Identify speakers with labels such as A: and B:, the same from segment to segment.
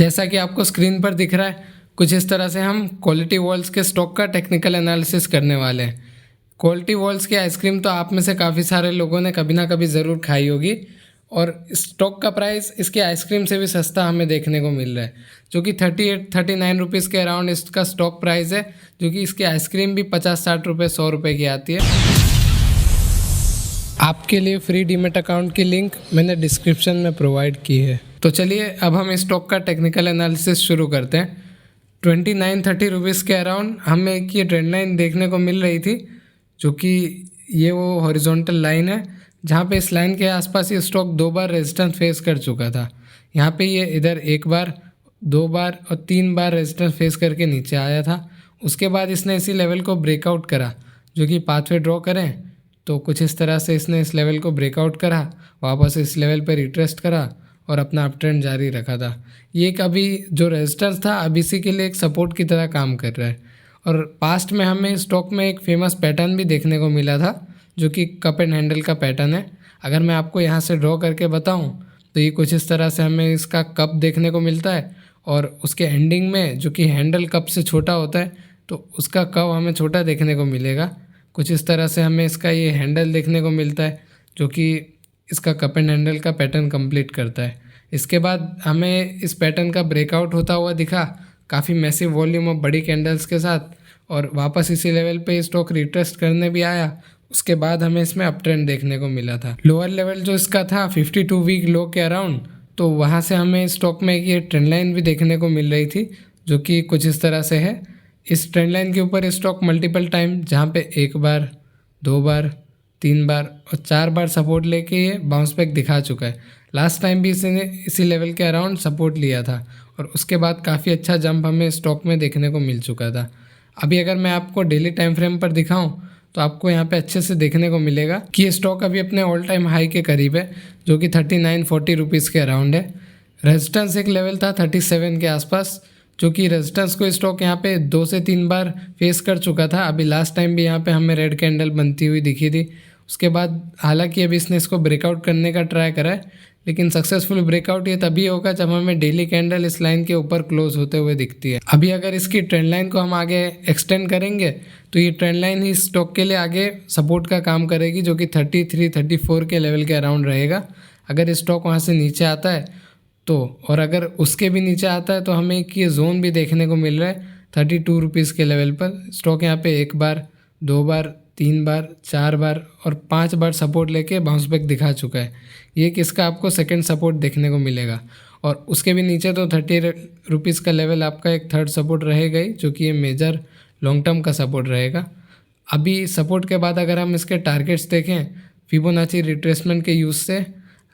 A: जैसा कि आपको स्क्रीन पर दिख रहा है, कुछ इस तरह से हम क्वालिटी वॉल्स के स्टॉक का टेक्निकल एनालिसिस करने वाले हैं। क्वालिटी वॉल्स की आइसक्रीम तो आप में से काफ़ी सारे लोगों ने कभी ना कभी ज़रूर खाई होगी और स्टॉक का प्राइस इसकी आइसक्रीम से भी सस्ता हमें देखने को मिल रहा है, जो कि 38-39 रुपीज़ के अराउंड इसका स्टॉक प्राइस है, जो कि इसकी आइसक्रीम भी 50-60 रुपये 100 रुपये की आती है। आपके लिए फ्री डीमेट अकाउंट की लिंक मैंने डिस्क्रिप्शन में प्रोवाइड की है। तो चलिए अब हम इस स्टॉक का टेक्निकल एनालिसिस शुरू करते हैं। 29-30 रुपीज़ के अराउंड हमें एक ये ट्रेंड लाइन देखने को मिल रही थी, जो कि ये वो हॉरिजॉन्टल लाइन है जहाँ पे इस लाइन के आसपास ये स्टॉक 2 बार रेजिस्टेंस फेस कर चुका था। यहाँ पे ये इधर 1 बार, 2 बार और 3 बार रेजिस्टेंस फेस करके नीचे आया था। उसके बाद इसने इसी लेवल को ब्रेकआउट करा, जो कि पाथवे ड्रॉ करें तो कुछ इस तरह से इसने इस लेवल को ब्रेकआउट करा, वापस इस लेवल पर रिट्रेस्ट करा और अपना अप ट्रेंड जारी रखा था। ये एक अभी जो रेजिस्टेंस था अब इसी के लिए एक सपोर्ट की तरह काम कर रहा है। और पास्ट में हमें स्टॉक में एक फेमस पैटर्न भी देखने को मिला था, जो कि कप एंड हैंडल का पैटर्न है। अगर मैं आपको यहाँ से ड्रॉ करके बताऊँ तो ये कुछ इस तरह से हमें इसका कप देखने को मिलता है और उसके एंडिंग में जो कि हैंडल कप से छोटा होता है तो उसका कप हमें छोटा देखने को मिलेगा। कुछ इस तरह से हमें इसका ये हैंडल देखने को मिलता है, जो कि इसका कप एंड हैंडल का पैटर्न कंप्लीट करता है। इसके बाद हमें इस पैटर्न का ब्रेकआउट होता हुआ दिखा, काफ़ी मैसिव वॉल्यूम और बड़ी कैंडल्स के साथ, और वापस इसी लेवल पे स्टॉक रिट्रेस्ट करने भी आया। उसके बाद हमें इसमें अप ट्रेंड देखने को मिला था। लोअर लेवल जो इसका था 52 वीक लो के अराउंड, तो वहाँ से हमें स्टॉक में ये ट्रेंड लाइन भी देखने को मिल रही थी, जो कि कुछ इस तरह से है। इस ट्रेंड लाइन के ऊपर स्टॉक मल्टीपल टाइम जहाँ पे 1 बार, 2 बार, 3 बार और 4 बार सपोर्ट लेके ये बाउंस बैक दिखा चुका है। लास्ट टाइम भी इसने इसी लेवल के अराउंड सपोर्ट लिया था और उसके बाद काफ़ी अच्छा जंप हमें स्टॉक में देखने को मिल चुका था। अभी अगर मैं आपको डेली टाइम फ्रेम पर दिखाऊं तो आपको यहाँ पे अच्छे से देखने को मिलेगा कि ये स्टॉक अभी अपने ऑल टाइम हाई के करीब है, जो कि 39-40 रुपीज़ के अराउंड है। रेजिस्टेंस एक लेवल था 37 के आसपास, जो कि रेजिस्टेंस को स्टॉक यहाँ पे 2 से 3 बार फेस कर चुका था। अभी लास्ट टाइम भी यहाँ पे हमें रेड कैंडल बनती हुई दिखी थी। उसके बाद हालांकि अभी इसने इसको ब्रेकआउट करने का ट्राई करा है, लेकिन सक्सेसफुल ब्रेकआउट ये तभी होगा जब हमें डेली कैंडल इस लाइन के ऊपर क्लोज होते हुए दिखती है। अभी अगर इसकी ट्रेंड लाइन को हम आगे एक्सटेंड करेंगे तो ये ट्रेंड लाइन ही स्टॉक के लिए आगे सपोर्ट का काम करेगी, जो कि 33-34 के लेवल के अराउंड रहेगा। अगर स्टॉक वहाँ से नीचे आता है तो, और अगर उसके भी नीचे आता है तो हमें एक ये जोन भी देखने को मिल रहा है 32 रुपीज़ के लेवल पर। स्टॉक यहाँ पे 1 बार, 2 बार, 3 बार, 4 बार और 5 बार सपोर्ट लेके बाउंस बैक दिखा चुका है। ये किसका आपको सेकंड सपोर्ट देखने को मिलेगा, और उसके भी नीचे तो 30 रुपीज़ का लेवल आपका एक थर्ड सपोर्ट रहेगा ही, जो कि ये मेजर लॉन्ग टर्म का सपोर्ट रहेगा। अभी सपोर्ट के बाद अगर हम इसके टारगेट्स देखें, फिबोनाची रिट्रेसमेंट के यूज़ से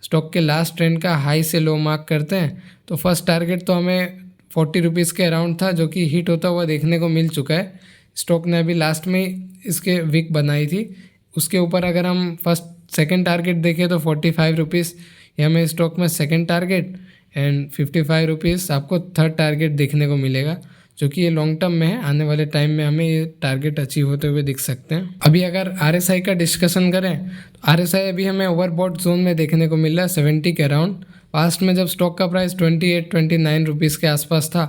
A: स्टॉक के लास्ट ट्रेंड का हाई से लो मार्क करते हैं तो फर्स्ट टारगेट तो हमें 40 रुपीज़ के अराउंड था, जो कि हिट होता हुआ देखने को मिल चुका है। स्टॉक ने अभी लास्ट में इसके विक बनाई थी, उसके ऊपर अगर हम सेकंड टारगेट देखें तो 45 रुपीज़ ये हमें स्टॉक में सेकंड टारगेट, एंड 55 रुपीज़ आपको थर्ड टारगेट देखने को मिलेगा, जो कि ये लॉन्ग टर्म में है। आने वाले टाइम में हमें ये टारगेट अचीव होते हुए दिख सकते हैं। अभी अगर RSI का डिस्कशन करें तो RSI अभी हमें ओवरबॉट जोन में देखने को मिल रहा है 70 के अराउंड। पास्ट में जब स्टॉक का प्राइस 28-29 रुपीज़ के आसपास था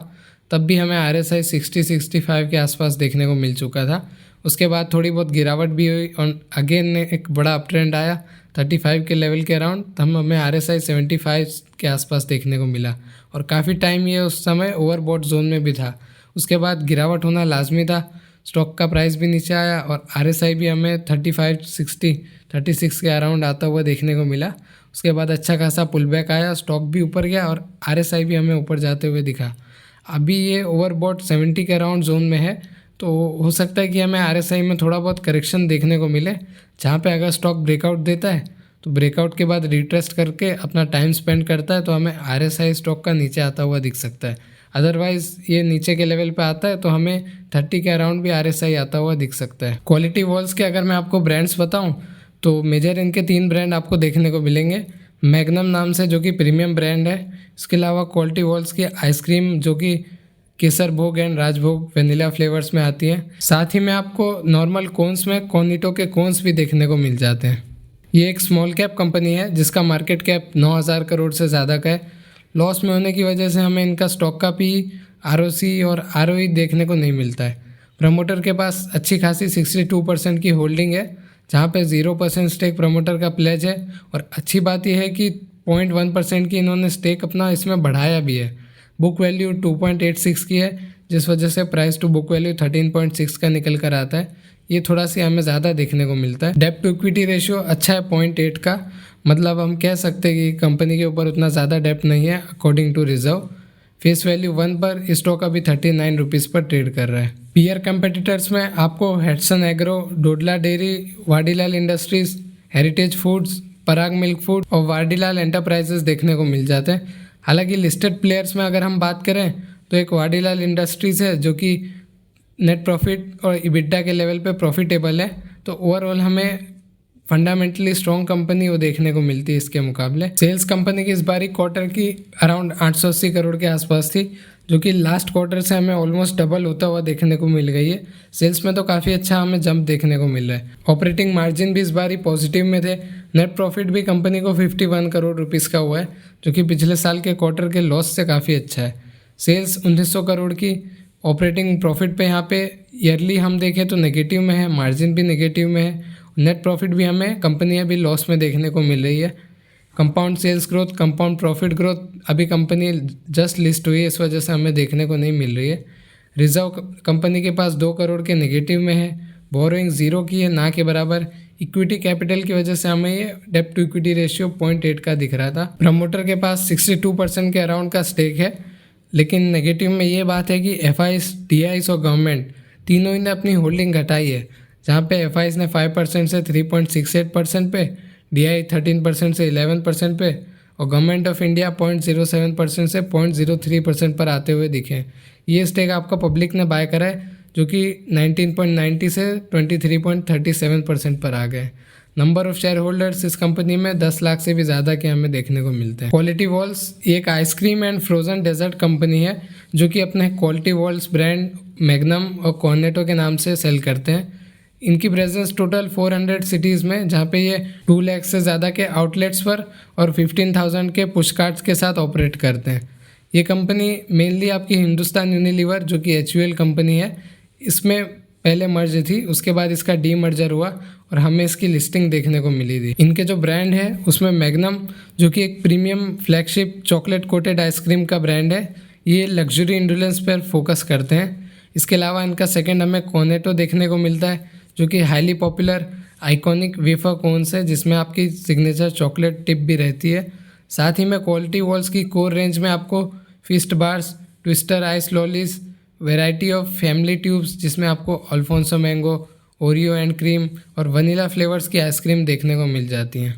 A: तब भी हमें RSI 60-65 के आसपास देखने को मिल चुका था। उसके बाद थोड़ी बहुत गिरावट भी हुई और अगेन एक बड़ा अप ट्रेंड आया 35 के लेवल के अराउंड, तब हमें RSI 75 के आसपास देखने को मिला और काफ़ी टाइम ये उस समय ओवरबॉट जोन में भी था। उसके बाद गिरावट होना लाजमी था, स्टॉक का प्राइस भी नीचे आया और RSI भी हमें 35-36 के अराउंड आता हुआ देखने को मिला। उसके बाद अच्छा खासा पुल बैक आया, स्टॉक भी ऊपर गया और RSI भी हमें ऊपर जाते हुए दिखा। अभी ये ओवरबॉट 70 के अराउंड जोन में है, तो हो सकता है कि हमें RSI में थोड़ा बहुत करेक्शन देखने को मिले, जहाँ पे अगर स्टॉक ब्रेकआउट देता है तो ब्रेकआउट के बाद रिट्रेस्ट करके अपना टाइम स्पेंड करता है तो हमें RSI स्टॉक का नीचे आता हुआ दिख सकता है। अदरवाइज़ ये नीचे के लेवल पे आता है तो हमें 30 के अराउंड भी RSI आता हुआ दिख सकता है। क्वालिटी वॉल्स के अगर मैं आपको ब्रांड्स बताऊं तो मेजर इनके 3 ब्रांड आपको देखने को मिलेंगे। मैग्नम नाम से, जो कि प्रीमियम ब्रांड है। इसके अलावा क्वालिटी वॉल्स की आइसक्रीम जो कि केसर भोग एंड राजभोग वेनिला फ्लेवर्स में आती है। साथ ही में आपको नॉर्मल कोन्स में कॉर्निटो के कोन्स भी देखने को मिल जाते हैं। ये एक स्मॉल कैप कंपनी है जिसका मार्केट कैप 9,000 करोड़ से ज़्यादा का है। लॉस में होने की वजह से हमें इनका स्टॉक का पी, ROC और ROE देखने को नहीं मिलता है। प्रमोटर के पास अच्छी खासी 62% की होल्डिंग है, जहाँ पे 0% स्टेक प्रमोटर का प्लेज है। और अच्छी बात यह है कि 0.1% की इन्होंने स्टेक अपना इसमें बढ़ाया भी है। बुक वैल्यू 2.86 की है, जिस वजह से प्राइस टू बुक वैल्यू 13.6 का निकल कर आता है। ये थोड़ा सी हमें ज़्यादा देखने को मिलता है। डेब्ट टू इक्विटी रेशियो अच्छा है 0.8 का, मतलब हम कह सकते हैं कि कंपनी के ऊपर उतना ज़्यादा डेब्ट नहीं है according to reserve. Face value 1 पर स्टॉक अभी 39 रुपीज़ पर ट्रेड कर रहा है। पीयर कंपेटिटर्स में आपको हेडसन एग्रो, डोडला डेयरी, वाडीलाल इंडस्ट्रीज, हेरिटेज फूड्स, पराग मिल्क फूड और वाडीलाल एंटरप्राइजेस देखने को मिल जाते हैं। हालांकि लिस्टेड प्लेयर्स में अगर हम बात करें तो एक वाडीलाल इंडस्ट्रीज़ है जो कि नेट प्रॉफिट और EBITDA के लेवल पे प्रॉफिटेबल है। तो ओवरऑल हमें फंडामेंटली स्ट्रॉन्ग कंपनी वो देखने को मिलती है इसके मुकाबले। सेल्स कंपनी की इस बारी क्वार्टर की अराउंड 880 करोड़ के आसपास थी, जो कि लास्ट क्वार्टर से हमें ऑलमोस्ट डबल होता हुआ देखने को मिल गई है। सेल्स में तो काफ़ी अच्छा हमें जंप देखने को मिल रहा है। ऑपरेटिंग मार्जिन भी इस बारी पॉजिटिव में थे। नेट प्रॉफिट भी कंपनी को 51 करोड़ रुपीज़ का हुआ है, जो कि पिछले साल के क्वार्टर के लॉस से काफ़ी अच्छा है। सेल्स 1900 करोड़ की, ऑपरेटिंग प्रॉफिट पे यहाँ पे ईयरली हम देखें तो नेगेटिव में है, मार्जिन भी नेगेटिव में है, नेट प्रॉफिट भी हमें कंपनी अभी लॉस में देखने को मिल रही है। Compound sales growth, compound profit growth अभी कंपनी जस्ट लिस्ट हुई है, इस वजह से हमें देखने को नहीं मिल रही है। रिजर्व कंपनी के पास 2 करोड़ के नेगेटिव में है। बोरोइंग 0 की है, ना के बराबर। इक्विटी कैपिटल की वजह से हमें ये डेब्ट टू इक्विटी रेशियो 0.8 का दिख रहा था। प्रमोटर के पास 62% के अराउंड का स्टेक है, लेकिन नेगेटिव में ये बात है कि FIs, DIs और गवर्नमेंट तीनों ही ने अपनी होल्डिंग घटाई है, जहाँ पे FIs ने 5% से 3.68% पे, DI 13% से 11% पे और गवर्नमेंट ऑफ इंडिया 0.07% से 0.03% पर आते हुए दिखे। ये स्टेक आपका पब्लिक ने बाय करा है, जो कि 19.90 से 23.37% पर आ गए। नंबर ऑफ शेयर होल्डर्स इस कंपनी में 10 लाख से भी ज़्यादा के हमें देखने को मिलते हैं। क्वालिटी वॉल्स एक ice cream and frozen dessert company है, जो कि अपने क्वालिटी वॉल्स ब्रांड मैग्नम और कॉर्नेटो के नाम से सेल करते हैं। इनकी प्रेजेंस टोटल 400 सिटीज़ में, जहाँ पे ये 2 लाख से ज़्यादा के आउटलेट्स पर और 15,000 के पुश कार्ड्स के साथ ऑपरेट करते हैं। ये कंपनी मेनली आपकी हिंदुस्तान यूनिलीवर, जो कि HUL कंपनी है, इसमें पहले मर्ज थी, उसके बाद इसका डीमर्जर हुआ और हमें इसकी लिस्टिंग देखने को मिली थी। इनके जो ब्रांड है उसमें मैग्नम, जो कि एक premium flagship chocolate coated ice cream का ब्रांड है, ये लग्जरी इंडोलेंस पर फोकस करते हैं। इसके अलावा इनका सेकंड हमें कॉर्नेटो देखने को मिलता है, जो कि highly popular iconic wafer cones है, जिसमें आपकी सिग्नेचर चॉकलेट टिप भी रहती है। साथ ही में क्वालिटी वॉल्स की कोर रेंज में आपको Feast bars, Twister ice lollies, variety of family tubes, जिसमें आपको Alphonso mango, Oreo and cream और वनीला फ्लेवर्स की आइसक्रीम देखने को मिल जाती हैं।